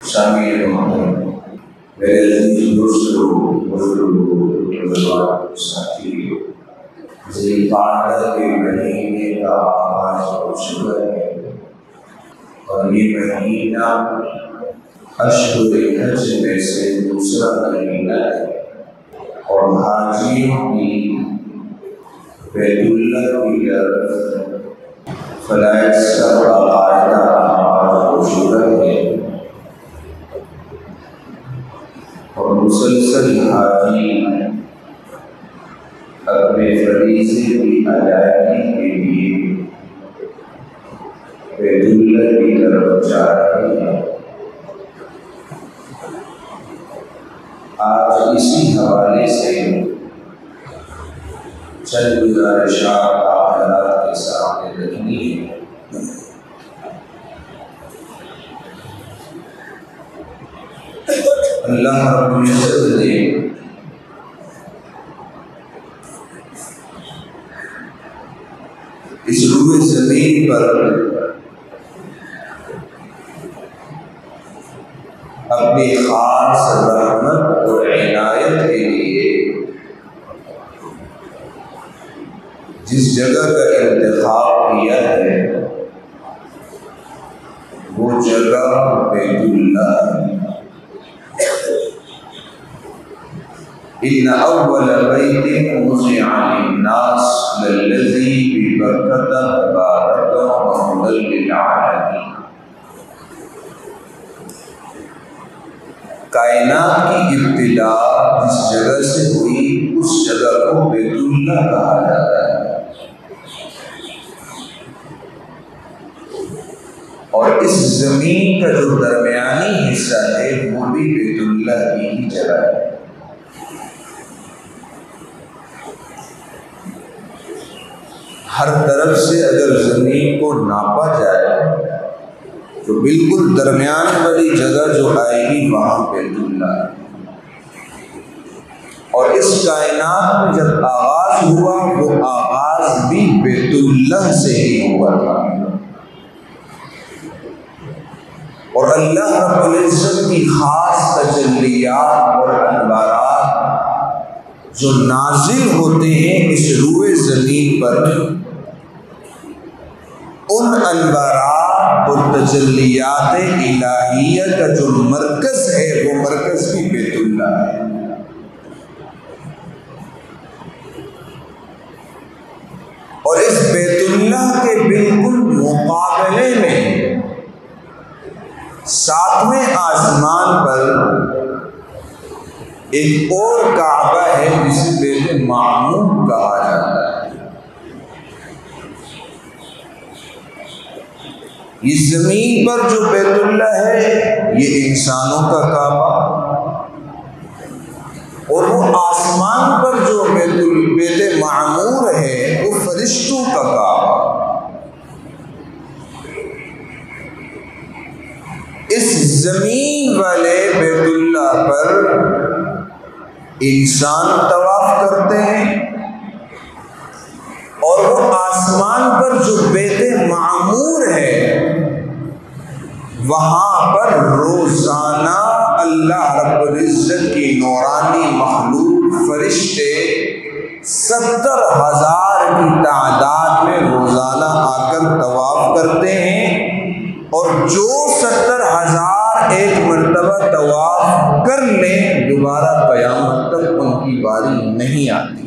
شامل محترم میرے عزیز دوستوں بزرگوں ساتھیوں، ذوالقعدہ کے مہینے کا آغاز اور شروع ہے، اور یہ مہینہ اشہر حج میں سے دوسرا مہینہ ہے، اور حاجیوں کی بیت اللہ کی طرف فلائٹ کا باقاعدہ آغاز اور شروع ہے، اور مسلسل حاجی اپنے فریضے کی ادائیگی کے لیے بیت اللہ کی طرف جا رہے ہیں۔ آج اسی حوالے سے چند گزارشات آپ حضرات کے سامنے رکھنی ہے۔ اللہ رب العزت نے اس روئے زمین پر اپنی خاص رحمت اور عنایت کے لیے جس جگہ کا انتخاب کیا ہے وہ جگہ بیت اللہ ہے۔ ان اول بیت وضع للناس للذی ببکۃ مبارکا وہدی للعالمین۔ کائنات کی ابتدا جس جگہ سے ہوئی اس جگہ کو بیت اللہ کہا جاتا ہے، اور اس زمین کا جو درمیانی حصہ ہے وہ بھی بیت اللہ کی ہی جگہ ہے۔ ہر طرف سے اگر زمین کو ناپا جائے تو بالکل درمیان والی جگہ جو آئے گی وہاں بیت اللہ ہے۔ اور اس کائنات میں جب آغاز ہوا وہ آغاز بھی بیت اللہ سے ہی ہوا تھا، اور اللہ رب العزت کی خاص تجلیات اور انوارات جو نازل ہوتے ہیں اس روئے زمین پر، ان انوارات اور تجلیات الہیہ کا جو مرکز ہے وہ مرکز بھی بیت اللہ ہے۔ اور اس بیت اللہ کے بالکل مقابلے میں ساتویں آسمان پر ایک اور کعبہ ہے جسے بیت معمور کہا جاتا ہے۔ یہ زمین پر جو بیت اللہ ہے یہ انسانوں کا کعبہ، اور وہ آسمان پر جو بیت معمور ہے وہ فرشتوں کا کعبہ۔ اس زمین والے بیت اللہ پر انسان طواف کرتے ہیں، اور وہ آسمان پر جو بیت معمور ہے وہاں پر روزانہ اللہ رب العزت کی نورانی مخلوق فرشتے 70,000 کی تعداد میں روزانہ آ کر طواف کرتے ہیں، اور جو 70,000 ایک مرتبہ طواف کر لیں دوبارہ قیامت تک ان کی باری نہیں آتی۔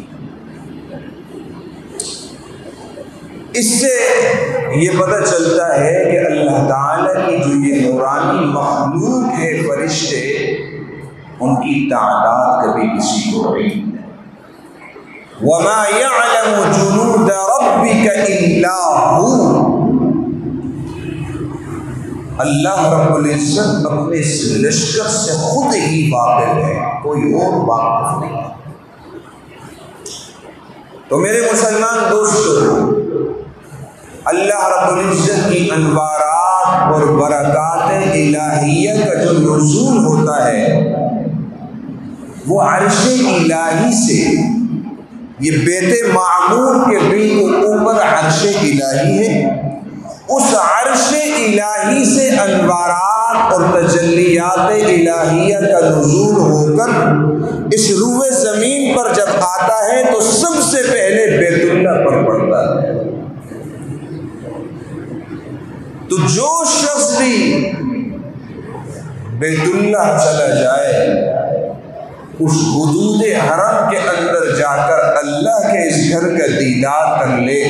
اس سے یہ پتہ چلتا ہے کہ اللہ تعالیٰ کی جو یہ نورانی مخلوق ہے فرشتے، ان کی تعداد کبھی کسی کو نہیں ہے۔ وَمَا يَعْلَمُ جُنُودَ رَبِّكَ إِلَّا هُوَ۔ اللہ رب العزت اپنے اس لشکر سے خود ہی واقف ہے، کوئی اور واقف نہیں۔ تو میرے مسلمان دوستو، اللہ رب العزت کی انوارات اور برکات الہیہ کا جو نزول ہوتا ہے وہ عرش الہی سے، یہ بیت معمور کے بالکل اوپر عرش الہی ہے، اس عرش الہی سے انوارات انوارات اور تجلیات الہیہ کا نزول ہو کر اس روئے زمین پر جب آتا ہے تو سب سے پہلے بیت اللہ پر پڑتا ہے۔ تو جو شخص بھی بیت اللہ چلا جائے، اس حدود حرم کے اندر جا کر اللہ کے اس گھر کا دیدار کر لے،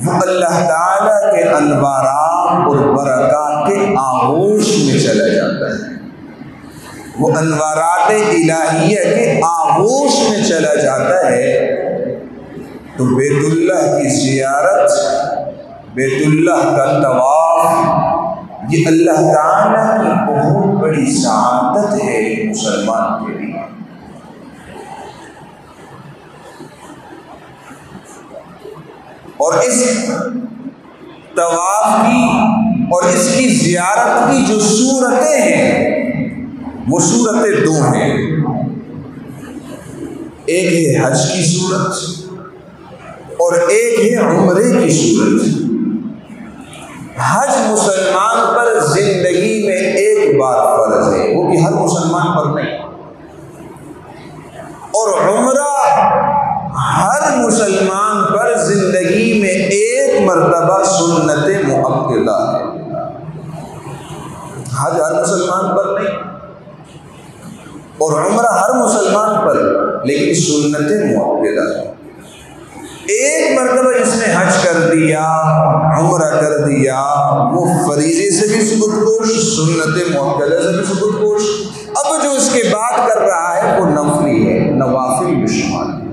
وہ اللہ تعالیٰ کے انوارات اور برکات کے آغوش میں چلا جاتا ہے، وہ انوارات الہیہ کے آغوش میں چلا جاتا ہے۔ تو بیت اللہ کی زیارت، بیت اللہ کا طواف، یہ اللہ تعالیٰ کی بہت بڑی سعادت ہے مسلمان کے لیے۔ اور اس طواف کی اور اس کی زیارت کی جو صورتیں ہیں وہ صورتیں دو ہیں، ایک ہے حج کی صورت اور ایک ہے عمرے کی صورت۔ حج مسلمان پر زندگی میں ایک بار فرض ہے، وہ کہ ہر مسلمان پر نہیں، اور عمرہ ہر مسلمان پر زندگی میں ایک مرتبہ سنت مؤکدہ ہے۔ حج ہر مسلمان پر نہیں اور عمرہ ہر مسلمان پر، لیکن سنت مؤکدہ ہے۔ ایک مرتبہ جس نے حج کر دیا، عمرہ کر دیا، وہ فریضے سے بھی ثبوت کوش، سنت مؤکدہ سے بھی ثبوت کوش۔ اب جو اس کے بعد کر رہا ہے وہ نفلی ہے، نوافل میں شمار ہے۔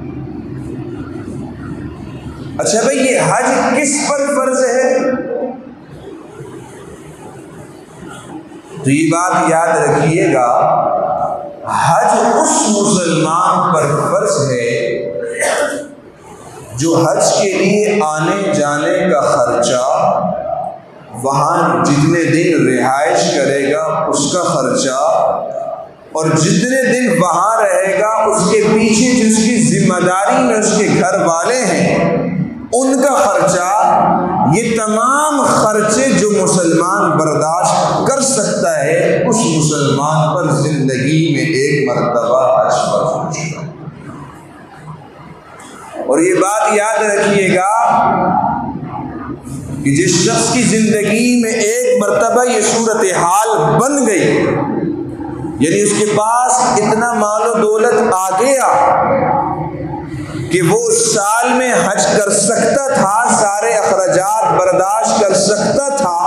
اچھا بھائی، یہ حج کس پر فرض ہے؟ تو یہ بات یاد رکھیے گا، حج اس مسلمان پر فرض ہے جو حج کے لیے آنے جانے کا خرچہ، وہاں جتنے دن رہائش کرے گا اس کا خرچہ، اور جتنے دن وہاں رہے گا اس کے پیچھے جس کی ذمہ داری میں اس کے گھر والے ہیں ان کا خرچہ، یہ تمام خرچے جو مسلمان برداشت کر سکتا ہے، اس مسلمان پر زندگی میں ایک مرتبہ حج فرض ہو چکا ہے۔ اور یہ بات یاد رکھیے گا کہ جس شخص کی زندگی میں ایک مرتبہ یہ صورتحال بن گئی، یعنی اس کے پاس اتنا مال و دولت آ گیا کہ وہ سال میں حج کر سکتا تھا، سارے اخراجات برداشت کر سکتا تھا،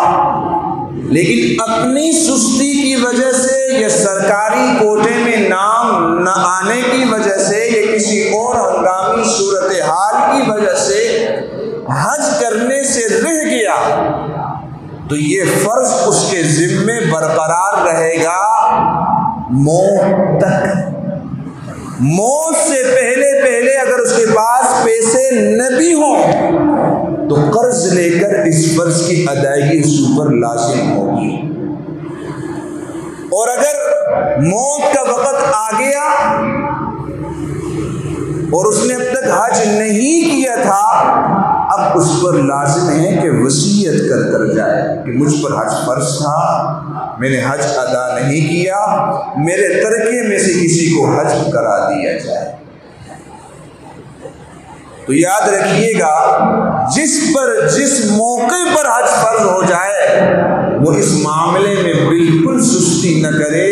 لیکن اپنی سستی کی وجہ سے یا سرکاری کوٹے میں نام نہ آنے کی وجہ سے یا کسی اور ہنگامی صورتحال کی وجہ سے حج کرنے سے رہ گیا، تو یہ فرض اس کے ذمے برقرار رہے گا موت تک۔ موت سے پہلے اگر اس کے پاس پیسے نہ بھی ہوں تو قرض لے کر اس فرض کی ادائیگی اس پر لازم ہوگی، اور اگر موت کا وقت آ گیا اور اس نے اب تک حج نہیں کیا تھا، اب اس پر لازم ہے کہ وصیت کر جائے کہ مجھ پر حج فرض تھا، میں نے حج ادا نہیں کیا، میرے ترکے میں سے کسی کو حج کرا دیا جائے۔ تو یاد رکھیے گا، جس موقع پر حج فرض ہو جائے وہ اس معاملے میں بالکل سستی نہ کرے،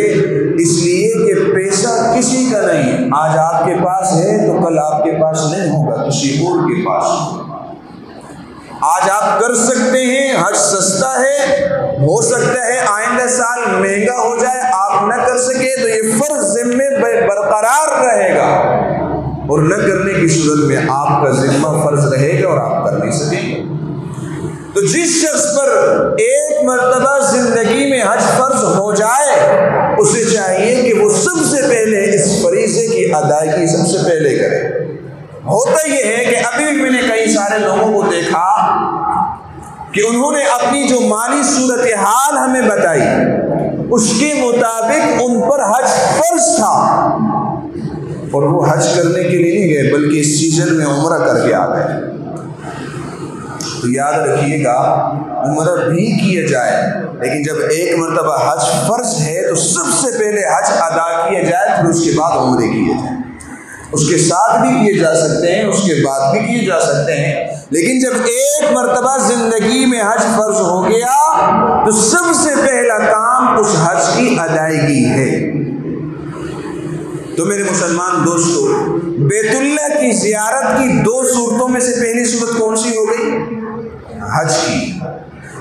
اس لیے کہ پیسہ کسی کا نہیں، آج آپ کے پاس ہے تو کل آپ کے پاس نہیں ہوگا، کسی اور کے پاس ہوگا۔ آج آپ کر سکتے ہیں، حج سستا ہے، ہو سکتا ہے آئندہ سال مہنگا ہو جائے، آپ نہ کر سکے تو یہ فرض ذمے برقرار رہے گا، اور نہ کرنے کی صورت میں آپ کا ذمہ فرض رہے گا اور آپ کر نہیں سکیں گے۔ تو جس شخص پر ایک مرتبہ زندگی میں حج فرض ہو جائے، اسے چاہیے کہ وہ سب سے پہلے اس فریضے کی ادائیگی سب سے پہلے کرے۔ ہوتا یہ ہے کہ ابھی بھی میں نے کئی سارے لوگوں کو دیکھا کہ انہوں نے اپنی جو مالی صورتحال ہمیں بتائی اس کے مطابق ان پر حج فرض تھا، اور وہ حج کرنے کے لیے نہیں گئے بلکہ اس سیزن میں عمرہ کر کے آ گئے۔ تو یاد رکھیے گا، عمرہ بھی کیا جائے، لیکن جب ایک مرتبہ حج فرض ہے تو سب سے پہلے حج ادا کیا جائے، پھر اس کے بعد عمرے کیے جائیں۔ اس کے ساتھ بھی کیے جا سکتے ہیں، اس کے بعد بھی کیے جا سکتے ہیں، لیکن جب ایک مرتبہ زندگی میں حج فرض ہو گیا تو سب سے پہلا کام اس حج کی ادائیگی ہے۔ تو میرے مسلمان دوستو، بیت اللہ کی زیارت کی 2 صورتوں میں سے پہلی صورت کون سی ہو گئی؟ حج کی۔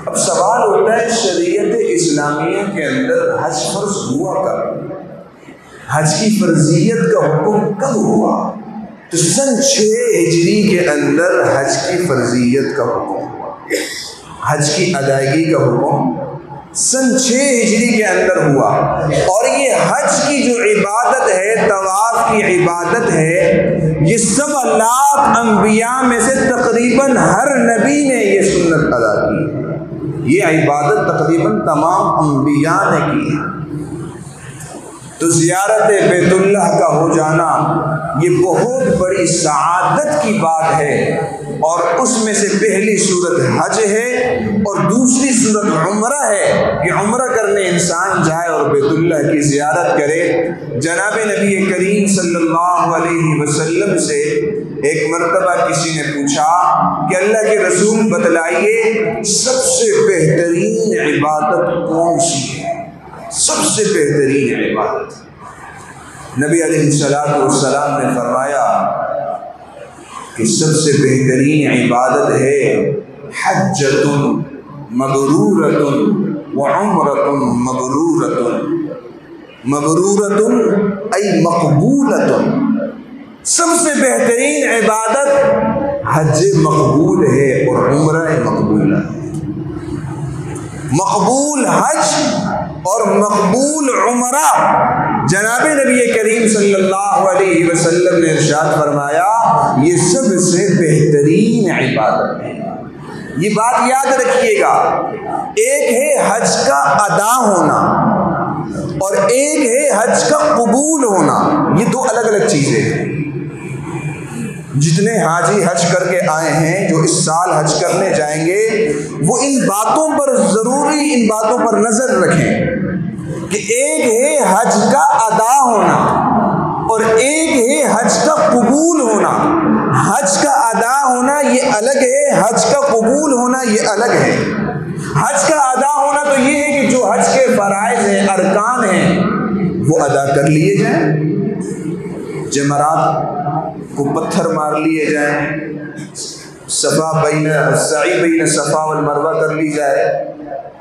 اب سوال ہوتا ہے شریعت اسلامیہ کے اندر حج فرض ہوا کب؟ حج کی فرضیت کا حکم کب ہوا؟ تو سن 6 ہجری کے اندر حج کی فرضیت کا حکم ہوا، حج کی ادائیگی کا حکم سن 6 ہجری کے اندر ہوا۔ اور یہ حج کی جو عبادت ہے، طواف کی عبادت ہے، یہ سب لاکھ انبیاء میں سے تقریباً ہر نبی نے یہ سنت ادا کی، یہ عبادت تقریباً تمام انبیاء نے کی ہے۔ تو زیارت بیت اللہ کا ہو جانا یہ بہت بڑی سعادت کی بات ہے، اور اس میں سے پہلی صورت حج ہے اور دوسری صورت عمرہ ہے کہ عمرہ کرنے انسان جائے اور بیت اللہ کی زیارت کرے۔ جناب نبی کریم صلی اللہ علیہ وسلم سے ایک مرتبہ کسی نے پوچھا کہ اللہ کے رسول بتلائیے سب سے بہترین عبادت کون سی ہے؟ سب سے بہترین عبادت۔ نبی علیہ السلام نے فرمایا کہ سب سے بہترین عبادت ہے حجۃ مبرورۃ وعمرۃ مبرورۃ۔ مبرورۃ ای مقبولۃ، سب سے بہترین عبادت حج مقبول ہے اور عمرہ مقبولہ ہے۔ مقبول حج اور مقبول عمرہ، جناب نبی کریم صلی اللہ علیہ وسلم نے ارشاد فرمایا یہ سب سے بہترین عبادت ہے۔ یہ بات یاد رکھیے گا، ایک ہے حج کا ادا ہونا اور ایک ہے حج کا قبول ہونا، یہ 2 الگ الگ چیزیں ہیں۔ جتنے حاجی حج کر کے آئے ہیں، جو اس سال حج کرنے جائیں گے، وہ ان باتوں پر ضروری ان باتوں پر نظر رکھیں کہ ایک ہے حج کا ادا ہونا اور ایک ہے حج کا قبول ہونا۔ حج کا ادا ہونا یہ الگ ہے، حج کا قبول ہونا یہ الگ ہے۔ حج کا ادا ہونا تو یہ ہے کہ جو حج کے فرائض ہیں، ارکان ہیں، وہ ادا کر لیے جائیں، جمرات کو پتھر مار لیے جائیں، سعی بین صفا والمروہ کر لی جائے،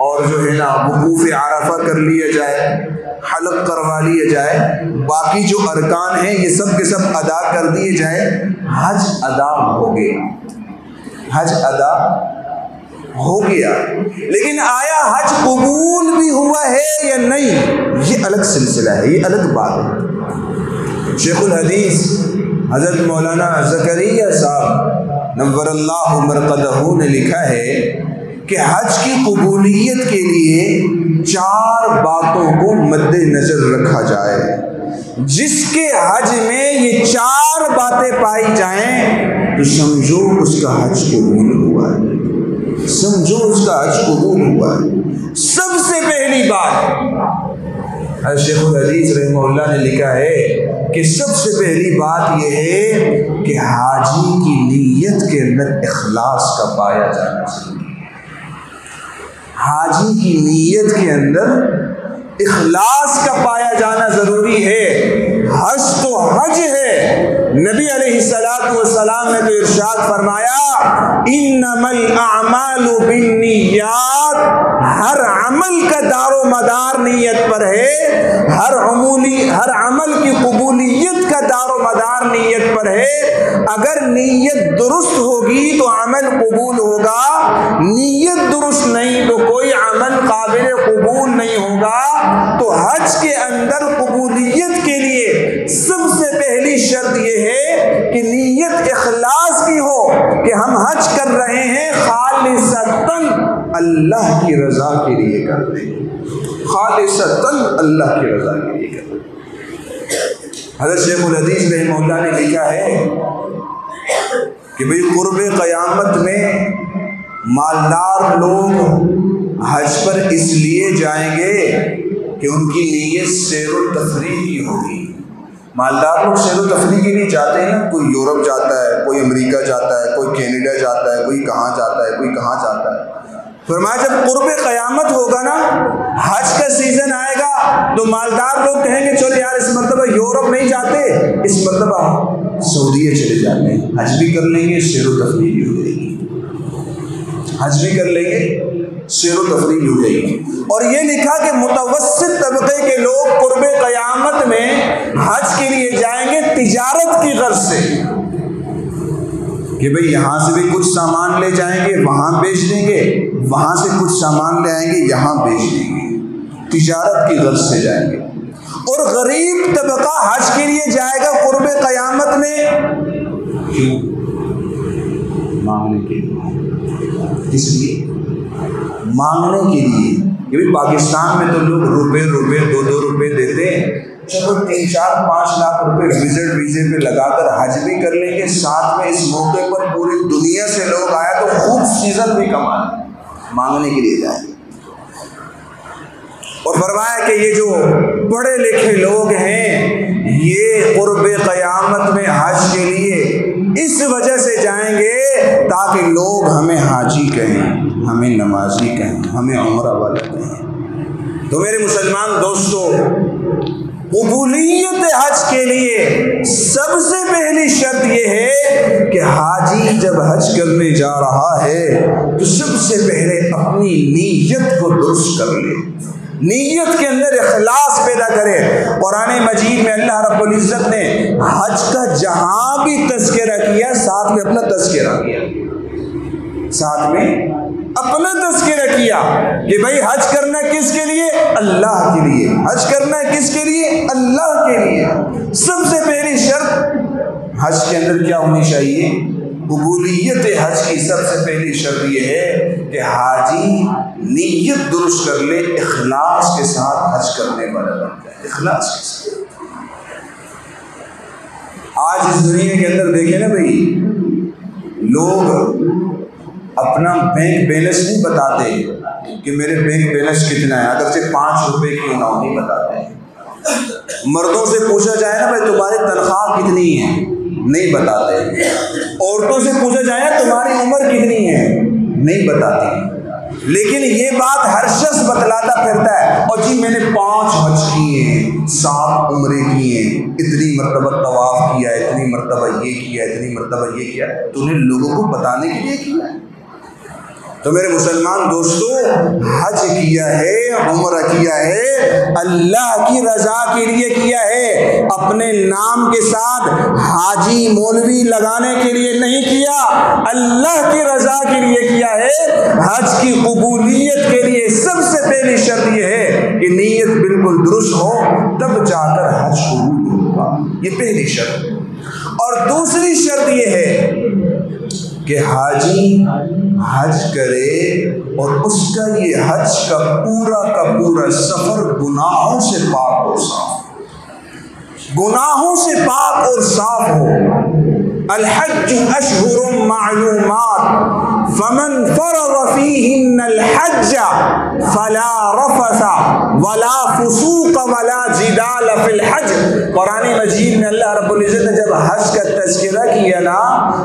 اور جو ہے نا وقوف عرفہ کر لیا جائے، حلق کروا لیا جائے، باقی جو ارکان ہیں یہ سب کے سب ادا کر دیے جائیں، حج ادا ہو گیا، حج ادا ہو گیا۔ لیکن آیا حج قبول بھی ہوا ہے یا نہیں، یہ الگ سلسلہ ہے، یہ الگ بات ہے۔ شیخ الحدیث حضرت مولانا زکریا صاحب نور اللہ مرقدہ نے لکھا ہے کہ حج کی قبولیت کے لیے 4 باتوں کو مد نظر رکھا جائے۔ جس کے حج میں یہ 4 باتیں پائی جائیں تو سمجھو اس کا حج قبول ہوا ہے، سمجھو اس کا حج قبول ہوا ہے۔ سب سے پہلی بات شیخ الحدیث رحمہ اللہ نے لکھا ہے کہ سب سے پہلی بات یہ ہے کہ حاجی کی نیت کے اندر اخلاص کا پایا جانا چاہیے۔ حاجی کی نیت کے اندر اخلاص کا پایا جانا ضروری ہے۔ حج تو حج ہے، نبی علیہ السلام نے تو ارشاد فرمایا انما الاعمال بالنیات، ہر عمل کا دار و مدار نیت پر ہے، ہر عمل کی قبولیت کا دار و مدار نیت پر ہے۔ اگر نیت درست ہوگی تو عمل قبول ہوگا، نیت درست نہیں تو کوئی عمل قابل قبول نہیں ہوگا۔ تو حج کے اندر قبولیت کے لیے سب سے پہلی شرط یہ ہے کہ نیت اخلاص کی ہو کہ ہم حج کر رہے ہیں خالصتاً اللہ کی رضا کے لیے کر رہے ہیں، خالصتاً اللہ کی رضا کے لیے کر رہے ہیں۔ حضرت شیخ الحدیث رحمہ اللہ نے لکھا ہے کہ بھئی قرب قیامت میں مالدار لوگ حج پر اس لیے جائیں گے کہ ان کی نیت سیر و تفریح کی ہوگی۔ مالدار لوگ سیر و تفریح کے لیے جاتے ہیں نا، کوئی یورپ جاتا ہے، کوئی امریکہ جاتا ہے، کوئی کینیڈا جاتا ہے، کوئی کہاں جاتا ہے، کوئی کہاں جاتا ہے۔ فرمایا جب قرب قیامت ہوگا نا، حج کا سیزن آئے گا تو مالدار لوگ کہیں گے چلو یار اس مرتبہ یورپ نہیں جاتے، اس مرتبہ سعودیہ چلے جاتے ہیں، حج بھی کر لیں گے، سیر و تفریح بھی ہو جائے گی، حج بھی کر لیں گے، سیر و تفریح بھی ہو جائے گی۔ اور یہ لکھا کہ متوسط طبقے کے لوگ قرب قیامت میں حج کے لیے جائیں گے تجارت کی غرض سے، کہ بھئی یہاں سے بھی کچھ سامان لے جائیں گے وہاں بیچ دیں گے، وہاں سے کچھ سامان لے آئیں گے یہاں بیچ دیں گے، تجارت کی غرض سے جائیں گے۔ اور غریب طبقہ حج کے لیے جائے گا قرب قیامت میں کیوں؟ مانگنے کے لیے، اس لیے مانگنے کے لیے کہ بھی پاکستان میں تو لوگ روپے 2 روپے دیتے ہیں، چلو 3-4-5 لاکھ روپے وزٹ ویزے پہ لگا کر حج بھی کر لیں گے، ساتھ میں اس موقع پر پوری دنیا سے لوگ آیا تو خوب سیزن بھی کما لیں، مانگنے کے لیے جائیں گے۔ اور فرمایا کہ یہ جو پڑھے لکھے لوگ ہیں یہ قرب قیامت میں حج کے لیے اس وجہ سے جائیں گے تاکہ لوگ ہمیں حاجی کہیں، ہمیں نمازی کہیں، ہمیں عمرہ والا کہیں۔ تو میرے مسلمان دوستو، قبولیت حج کے لیے سب سے پہلی شرط یہ ہے کہ حاجی جب حج کرنے جا رہا ہے تو سب سے پہلے اپنی نیت کو درست کر لے، نیت کے اندر اخلاص پیدا کرے۔ قرآن مجید میں اللہ رب العزت نے حج کا جہاں بھی تذکرہ کیا ساتھ میں اپنا تذکرہ کیا، ساتھ میں اپنا تذکرہ کیا کہ بھائی حج کرنا کس کے لیے؟ اللہ کے لیے۔ حج کرنا کس کے لیے؟ اللہ کے لیے۔ سب سے پہلی شرط حج کے اندر کیا ہونی چاہیے؟ قبولیت حج کی سب سے پہلی شرط یہ ہے کہ حاجی نیت درست کر لے، اخلاص کے ساتھ حج کرنے والا بن جائے، اخلاص کے ساتھ۔ آج اس دنیا کے اندر دیکھیں نا بھائی، لوگ اپنا بینک بیلنس نہیں بتاتے کہ میرے بینک بیلنس کتنا ہے، اگرچہ 5 روپے کیوں نہ نہیں بتاتے۔ مردوں سے پوچھا جائے نا بھائی تمہاری تنخواہ کتنی ہے، نہیں بتاتے۔ عورتوں سے پوچھا جائے نا تمہاری عمر کتنی ہے، نہیں بتاتی۔ لیکن یہ بات ہر شخص بتلاتا پھرتا ہے، اور جی میں نے 5 حج کیے ہیں، 7 عمرے کیے ہیں، اتنی مرتبہ طواف کیا ہے، اتنی مرتبہ یہ کیا، اتنی مرتبہ یہ کیا۔ تو نے لوگوں کو بتانے کے لیے کیا ہے؟ تو میرے مسلمان دوستو، حج کیا ہے، عمرہ کیا ہے، اللہ کی رضا کے لیے کیا ہے، اپنے نام کے ساتھ حاجی مولوی لگانے کے لیے نہیں کیا، اللہ کی رضا کے لیے کیا ہے۔ حج کی قبولیت کے لیے سب سے پہلی شرط یہ ہے کہ نیت بالکل درست ہو، تب جا کر حج قبول ہوگا، یہ پہلی شرط۔ اور دوسری شرط یہ ہے کہ حاجی حج کرے اور اس کا یہ حج کا پورا سفر گناہوں سے پاک اور صاف، گناہوں سے پاک اور صاف ہو۔ الحج اشہر معلومات فمن فرض فیہن الحج فلا رفث ولا فسوق ولا جدال فی الحج۔ قرآن مجید میں اللہ رب العزت نے جب حج کا تذکرہ کیا نا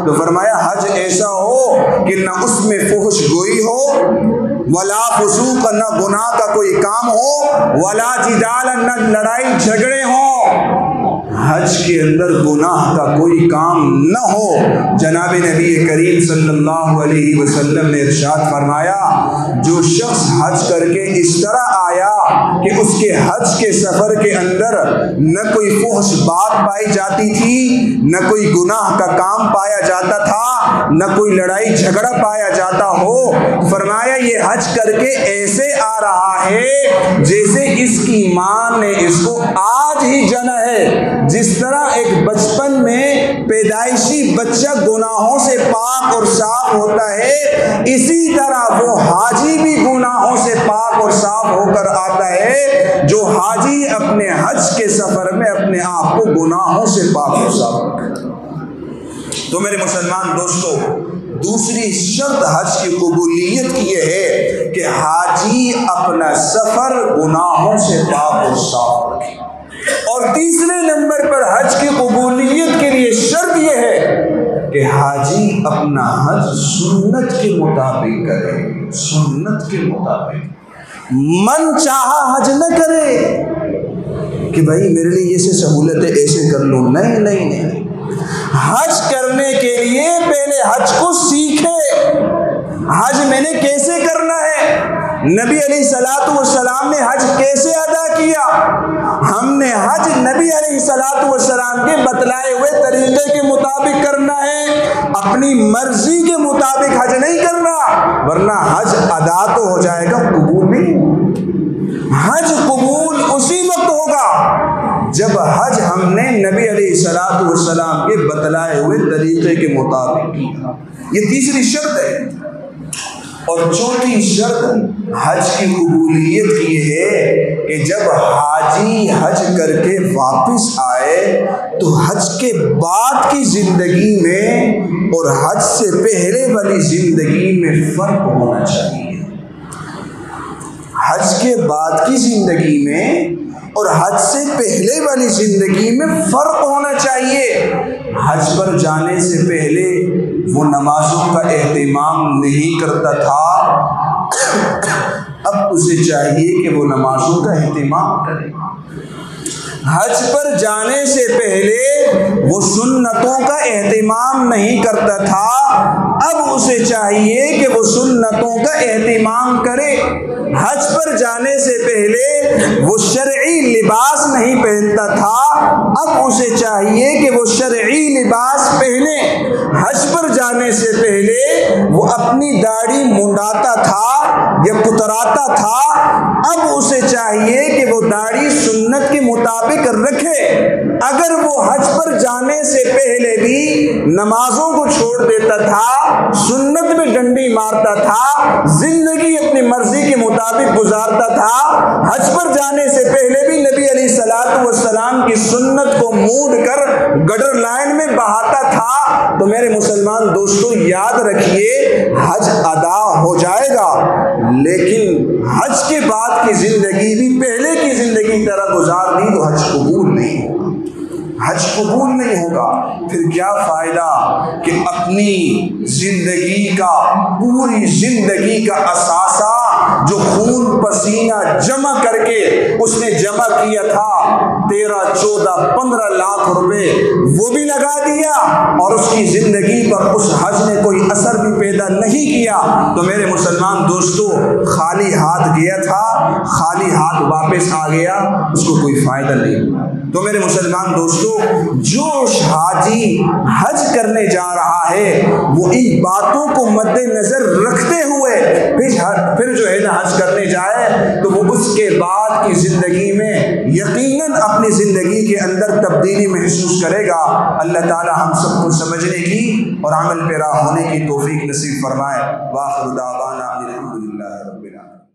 تو فرمایا حج ایسا ہو کہ نہ اس میں فحش گوئی ہو، ولا فسوق نہ گناہ کا کوئی کام ہو، ولا جدال نہ لڑائی جھگڑے ہوں، حج کے اندر گناہ کا کوئی کام نہ ہو۔ جناب نبی کریم صلی اللہ علیہ وسلم نے ارشاد فرمایا جو شخص حج کر کے اس طرح آیا کہ اس کے حج کے سفر کے اندر نہ کوئی فحش بات پائی جاتی تھی، نہ کوئی گناہ کا کام پایا جاتا تھا، نہ کوئی لڑائی جھگڑا پایا جاتا ہو، فرمایا یہ حج کر کے ایسے آ رہا ہے جیسے اس کی ماں نے اس کو آج ہی جنا ہے۔ جس طرح ایک بچپن میں پیدائشی بچہ گناہوں سے پاک اور صاف ہوتا ہے، اسی طرح وہ حاجی بھی گناہوں سے پاک اور صاف ہو کر آتا ہے جو حاجی اپنے حج کے سفر میں اپنے آپ کو گناہوں سے پاک اور صاف رکھتا ہے۔ تو میرے مسلمان دوستو، دوسری شرط حج کی قبولیت کی یہ ہے کہ حاجی اپنا سفر گناہوں سے پاک اور صاف رکھے۔ اور تیسرے نمبر پر حج کی قبولیت کے لیے شرط یہ ہے کہ حاجی اپنا حج سنت کے مطابق کرے، سنت کے مطابق، من چاہا حج نہ کرے کہ بھائی میرے لیے یہ سے سہولت ہے ایسے کر لوں، نہیں نہیں نہیں، حج کرنے کے لیے پہلے حج کو سیکھے، حج میں نے کیسے کرنا ہے، نبی علیہ الصلوۃ والسلام نے حج کیسے ادا کیا، ہم نے حج نبی علیہ الصلوۃ والسلام کے بتلائے ہوئے طریقے کے مطابق کرنا ہے، اپنی مرضی کے مطابق حج نہیں کرنا، ورنہ حج ادا تو ہو جائے گا، قبول نہیں۔ حج قبول اسی وقت ہوگا جب حج ہم نے نبی علیہ الصلوۃ والسلام کے بتلائے ہوئے طریقے کے مطابق کیا، یہ تیسری شرط ہے۔ اور چوتھی شرط حج کی قبولیت کی یہ ہے کہ جب حاجی حج کر کے واپس آئے تو حج کے بعد کی زندگی میں اور حج سے پہلے والی زندگی میں فرق ہونا چاہیے۔ حج کے بعد کی زندگی میں اور حج سے پہلے والی زندگی میں فرق ہونا چاہیے۔ حج پر جانے سے پہلے وہ نمازوں کا اہتمام نہیں کرتا تھا، اب اسے چاہیے کہ وہ نمازوں کا اہتمام کرے۔ حج پر جانے سے پہلے وہ سنتوں کا اہتمام نہیں کرتا تھا، اب اسے چاہیے کہ وہ سنتوں کا اہتمام کرے۔ حج پر جانے سے پہلے وہ شرعی لباس نہیں پہنتا تھا، اب اسے چاہیے کہ وہ شرعی لباس پہنے۔ حج پر جانے سے پہلے وہ اپنی داڑھی منڈاتا تھا یا کتراتا تھا، اب اسے چاہیے کہ وہ داڑھی سنت کے مطابق رکھے۔ اگر وہ حج پر جانے سے پہلے بھی نمازوں کو چھوڑ دیتا تھا، سنت میں ڈنڈی مارتا تھا، زندگی اپنی مرضی کے مطابق گزارتا تھا، حج پر جانے سے پہلے بھی نبی علیہ الصلوۃ والسلام کی سنت کو موڑ کر گٹر لائن میں بہاتا تھا، تو میرے مسلمان دوستو یاد رکھیے حج ادا ہو جائے گا، لیکن حج کے بعد کی زندگی بھی پہلے کی زندگی طرح گزار دی تو حج قبول نہیں ہوگا، حج قبول نہیں ہوگا۔ پھر کیا فائدہ کہ اپنی زندگی کا، پوری زندگی کا اثاثہ جو خون پسینہ جمع کر کے اس نے جمع کیا تھا 13، 14، 15 لاکھ روپے، وہ بھی لگا دیا اور اس کی زندگی پر اس حج نے کوئی اثر بھی پیدا نہیں کیا، تو میرے مسلمان دوستو خالی ہاتھ گیا تھا، خالی ہاتھ واپس آ گیا، اس کو کوئی فائدہ نہیں۔ تو میرے مسلمان دوستو جو حاجی حج کرنے جا رہا ہے وہ ان باتوں کو مد نظر رکھتے ہوئے پھر جو ہے نا حج کرنے جائے تو وہ اس کے بعد کی زندگی میں یقیناً اپنی زندگی کے اندر تبدیلی محسوس کرے گا۔ اللہ تعالی ہم سب کو سمجھنے کی اور عمل پیرا ہونے کی توفیق نصیب فرمائے۔ وآخر دعوانا الحمدللہ رب العالمین۔